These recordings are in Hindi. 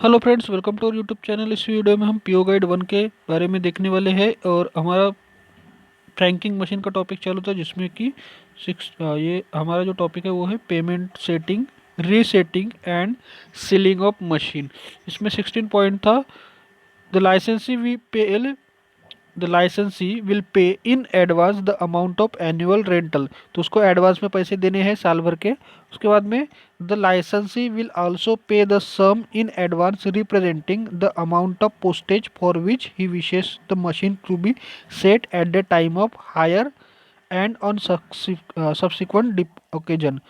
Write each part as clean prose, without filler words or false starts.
Hello friends, welcome to YouTube channel. इस वीडियो में हम पीओ गाइड 1 के बारे में देखने वाले हैं और हमारा फ्रैंकिंग मशीन का टॉपिक चालू था जिसमें कि ये हमारा जो टॉपिक है वो है payment setting, resetting and ceiling of machine. इसमें 16 पॉइंट था। द लाइसेंसी वी पे the licensee will pay in advance the amount of annual rental. तो उसको एडवांस में पैसे देने हैं साल भर के। उसके बाद में the licensee will also pay the sum in advance representing the amount of postage for which he wishes the machine to be set at the time of hire and on subsequent occasion.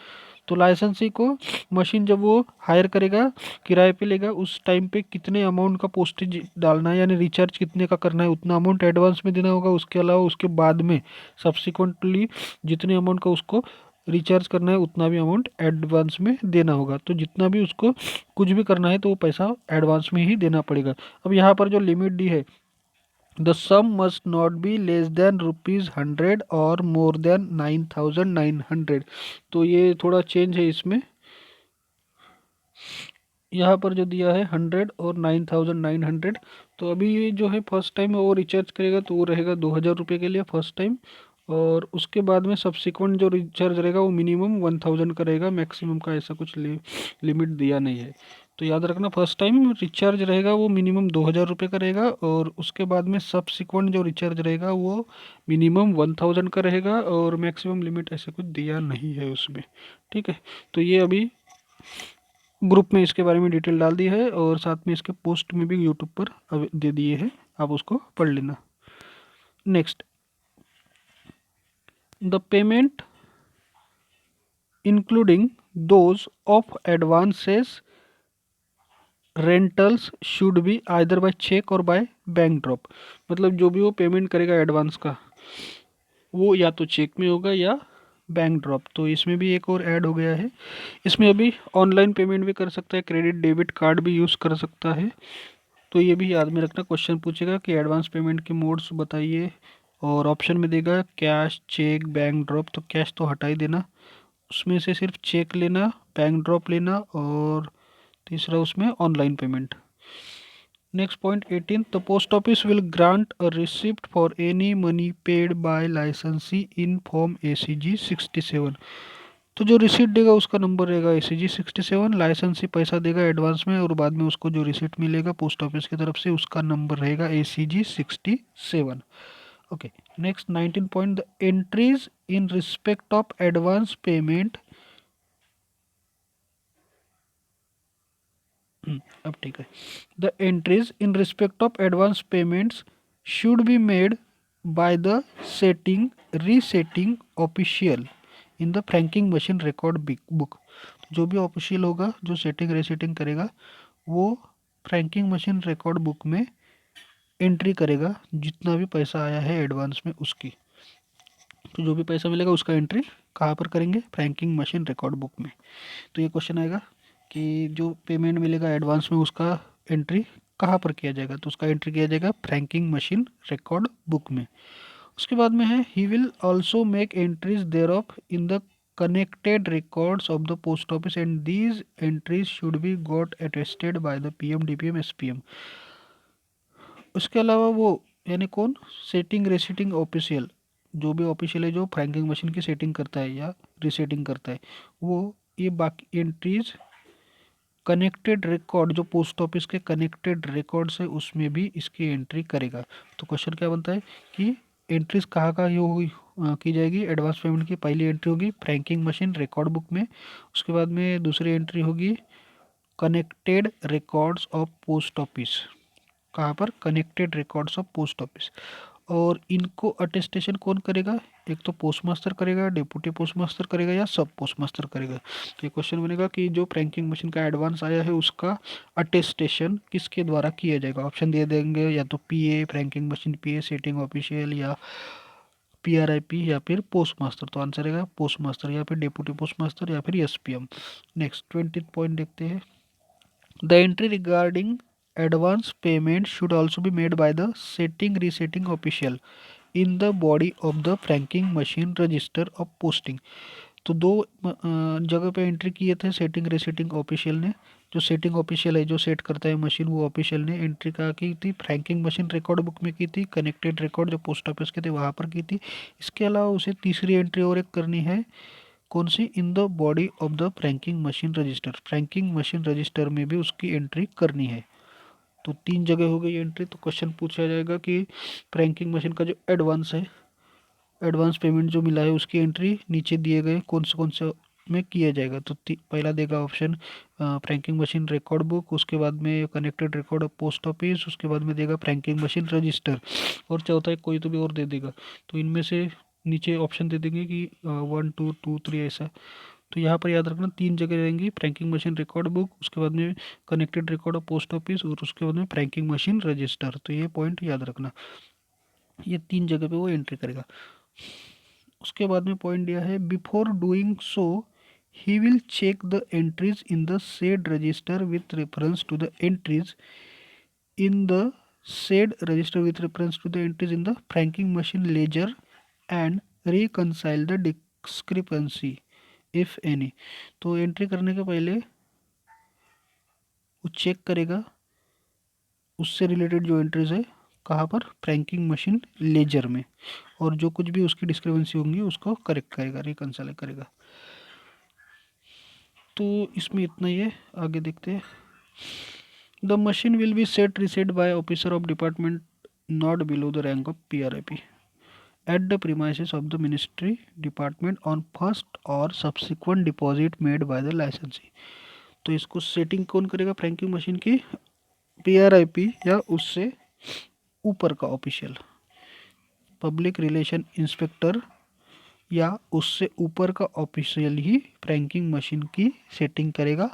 तो लाइसेंसी को मशीन जब वो हायर करेगा, किराए पे लेगा, उस टाइम पे कितने अमाउंट का पोस्टेज डालना है यानी रिचार्ज कितने का करना है उतना अमाउंट एडवांस में देना होगा। उसके अलावा उसके बाद में सब्सिक्वेंटली जितने अमाउंट का उसको रिचार्ज करना है उतना भी अमाउंट एडवांस में देना होगा। तो जितना भी उसको कुछ भी करना है तो वो पैसा एडवांस में ही देना पड़ेगा। अब यहाँ पर जो लिमिट दी है, the sum must not be less than ₹100 और मोर देन 9,900। तो ये थोड़ा चेंज है इसमें। यहाँ पर जो दिया है 100 और 9,900। तो अभी ये जो है फर्स्ट टाइम वो रिचार्ज करेगा तो वो रहेगा 2,000 रुपये के लिए फर्स्ट टाइम। और उसके बाद में सब्सिक्वेंट जो रिचार्ज रहेगा वो मिनिमम 1,000 का रहेगा, मैक्सिमम का ऐसा कुछ लिमिट दिया नहीं है। तो याद रखना, फर्स्ट टाइम रिचार्ज रहेगा वो मिनिमम 2,000 रुपये का रहेगा और उसके बाद में सब्सिक्वेंट जो रिचार्ज रहेगा वो मिनिमम 1,000 का रहेगा और मैक्सिमम लिमिट ऐसा कुछ दिया नहीं है उसमें। ठीक है, तो ये अभी ग्रुप में इसके बारे में डिटेल डाल दी है और साथ में इसके पोस्ट में भी यूट्यूब पर दे दिए हैं, आप उसको पढ़ लेना। Next, the payment including those of advances rentals should be either by cheque और बाय बैंक ड्रॉप। मतलब जो भी वो पेमेंट करेगा एडवांस का वो या तो चेक में होगा या बैंक ड्रॉप। तो इसमें भी एक और ऐड हो गया है, इसमें अभी ऑनलाइन पेमेंट भी कर सकता है, क्रेडिट डेबिट कार्ड भी यूज़ कर सकता है। तो ये भी याद में रखना, क्वेश्चन पूछेगा कि एडवांस पेमेंट के मोड्स बताइए और ऑप्शन में देगा कैश, चेक, बैंक ड्रॉप। तो कैश तो हटा ही देना, उसमें से सिर्फ चेक लेना, बैंक ड्रॉप लेना और तीसरा उसमें online payment. Next point 18, the post office will grant a receipt for any money paid by लाइसेंसी इन फॉर्म ACG 67। तो जो रिसीट देगा उसका नंबर रहेगा ACG 67, लाइसेंसी पैसा देगा एडवांस में और बाद में उसको जो रिसीट मिलेगा पोस्ट ऑफिस की तरफ से उसका नंबर रहेगा ACG 67। Okay, next 19 point, the entries in respect of advance payment. अब ठीक है, the entries in respect of advance payments should be made by the setting resetting official in the franking machine record book. जो भी ऑफिशियल होगा जो सेटिंग रीसेटिंग करेगा वो फ्रैंकिंग मशीन रिकॉर्ड बुक में एंट्री करेगा जितना भी पैसा आया है एडवांस में उसकी। तो जो भी पैसा मिलेगा उसका एंट्री कहाँ पर करेंगे, फ्रैंकिंग मशीन रिकॉर्ड बुक में। तो ये क्वेश्चन आएगा कि जो पेमेंट मिलेगा एडवांस में उसका एंट्री कहाँ पर किया जाएगा। तो उसका एंट्री किया जाएगा फ्रैंकिंग मशीन रिकॉर्ड बुक में। उसके बाद में है he will also make entries thereof in the connected records of the post office and these entries should be got attested by the PM, DPM, SPM। उसके अलावा वो यानी कौन, सेटिंग रेसिटिंग ऑफिशियल, जो भी ऑफिशियल है जो फ्रैंकिंग मशीन की सेटिंग करता है या रीसेटिंग करता है वो ये बाकी एंट्रीज कनेक्टेड रिकॉर्ड जो पोस्ट ऑफिस के कनेक्टेड रिकॉर्ड्स है उसमें भी इसकी एंट्री करेगा। तो क्वेश्चन क्या बनता है कि एंट्रीज कहाँ कहाँ ये होगी की जाएगी। एडवांस पेमेंट की पहली एंट्री होगी फ्रैंकिंग मशीन रिकॉर्ड बुक में, उसके बाद में दूसरी एंट्री होगी connected records of post office. कहाँ पर, connected records of post office. और इनको अटेस्टेशन कौन करेगा, एक तो पोस्ट मास्टर करेगा, डिप्टी पोस्ट मास्टर करेगा या सब पोस्ट मास्टर करेगा। तो ये क्वेश्चन बनेगा कि जो फ्रैंकिंग मशीन का एडवांस आया है उसका अटेस्टेशन किसके द्वारा किया जाएगा। ऑप्शन दे देंगे या तो PA, franking machine PA, setting official या PRIP या फिर पोस्ट मास्टर। तो आंसर रहेगा पोस्ट मास्टर या फिर डिप्टी पोस्ट मास्टर या फिर SPM। नेक्स्ट 20 पॉइंट देखते हैं, the entry regarding advance payment should also be made by the setting resetting official in the body of the franking machine register of posting। तो दो जगह पे एंट्री किए थे सेटिंग रीसेटिंग ऑफिशियल ने। जो सेटिंग ऑफिशियल है, जो सेट करता है मशीन, वो ऑफिशियल ने एंट्री कहाँ की थी, फ्रैंकिंग मशीन रिकॉर्ड बुक में की थी। कनेक्टेड रिकॉर्ड जो पोस्ट ऑफिस के थे वहाँ पर की थी। इसके अलावा उसे तीसरी एंट्री और एक करनी है, कौन सी, in the body of the franking machine register. Franking machine register में भी उसकी एंट्री करनी है। तो तीन जगह हो गई एंट्री। तो क्वेश्चन पूछा जाएगा कि फ्रैंकिंग मशीन का जो एडवांस है, एडवांस पेमेंट जो मिला है, उसकी एंट्री नीचे दिए गए कौन से में किया जाएगा। तो पहला देगा option franking machine record book, उसके बाद में connected record of post office, उसके बाद में देगा फ्रैंकिंग मशीन रजिस्टर, और चौथा एक कोई तो भी और दे देगा। तो इनमें से नीचे ऑप्शन दे देंगे कि 1 2 2 3 ऐसा। तो यहाँ पर याद रखना तीन जगह रहेंगी, फ्रैंकिंग मशीन रिकॉर्ड बुक, उसके बाद में connected record of post office, और उसके बाद में फ्रैंकिंग मशीन रजिस्टर। तो ये पॉइंट याद रखना, ये तीन जगह पे वो एंट्री करेगा। उसके बाद में पॉइंट दिया है, before doing so he will check the entries in the said register with reference to the entries in the said register with reference to the entries in the franking machine ledger and reconcile the discrepancy if any। तो एंट्री करने के पहले वो चेक करेगा उससे रिलेटेड जो एंट्रीज है कहाँ पर, फ्रैंकिंग मशीन लेजर में, और जो कुछ भी उसकी डिस्क्रिपेंसी होंगी उसको करेक्ट करेगा, रिकंसाइल करेगा। तो इसमें इतना ही है, आगे देखते हैं। The machine will be set reset bye officer of department not below the rank of PRIP at the premises of the ministry department on first or subsequent deposit made by the licensee। तो इसको सेटिंग कौन करेगा फ्रैंकिंग मशीन की, PRIP या उससे ऊपर का ऑफिशियल, पब्लिक रिलेशन इंस्पेक्टर या उससे ऊपर का ऑफिशियल ही फ्रैंकिंग मशीन की सेटिंग करेगा।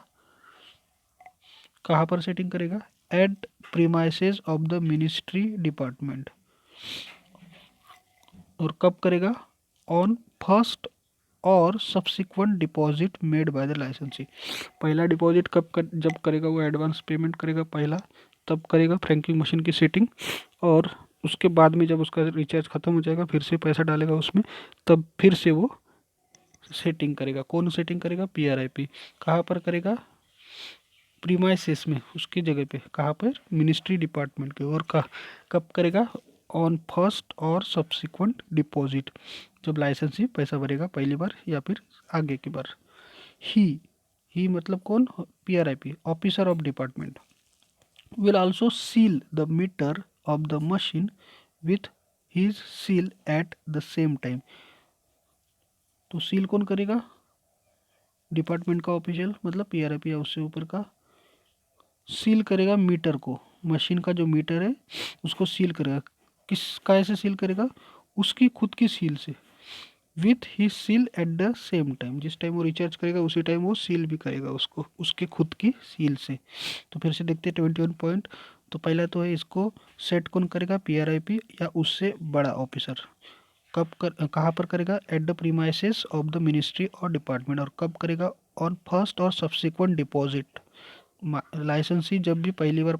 कहाँ पर सेटिंग करेगा, at premises of the ministry department. और कब करेगा, ऑन फर्स्ट और subsequent deposit made by the licensee. पहला डिपॉजिट जब करेगा वो एडवांस पेमेंट करेगा पहला, तब करेगा फ्रैंकिंग मशीन की सेटिंग, और उसके बाद में जब उसका रिचार्ज खत्म हो जाएगा फिर से पैसा डालेगा उसमें, तब फिर से वो सेटिंग करेगा। कौन सेटिंग करेगा, PRIP। कहाँ पर करेगा, प्रीमाइसेस में, उसकी जगह पे, कहाँ पर, मिनिस्ट्री डिपार्टमेंट के। और कब करेगा, ऑन फर्स्ट और सब्सिक्वेंट डिपॉजिट, जब लाइसेंसी पैसा भरेगा पहली बार या फिर आगे की बार। ही मतलब कौन, PRIP, officer of department, will also seal the meter of the machine with his seal at the same time. तो सील कौन करेगा, डिपार्टमेंट का ऑफिशियल, मतलब PRIP या उससे ऊपर का, सील करेगा मीटर को, मशीन का जो मीटर है उसको सील करेगा। किस कैसे सील करेगा, उसकी खुद की सील से, with he seal at the same time, जिस टाइम वो रिचार्ज करेगा उसी टाइम वो सील भी करेगा उसको, उसके खुद की सील से। तो फिर से देखते हैं 21 पॉइंट। तो पहला तो है, इसको सेट कौन करेगा, PRIP या उससे बड़ा ऑफिसर। कहाँ पर करेगा, at the premises of the ministry और डिपार्टमेंट। और कब करेगा, ऑन फर्स्ट और सब्सिक्वेंट डिपॉजिट। लाइसेंसी जब भी पहली बार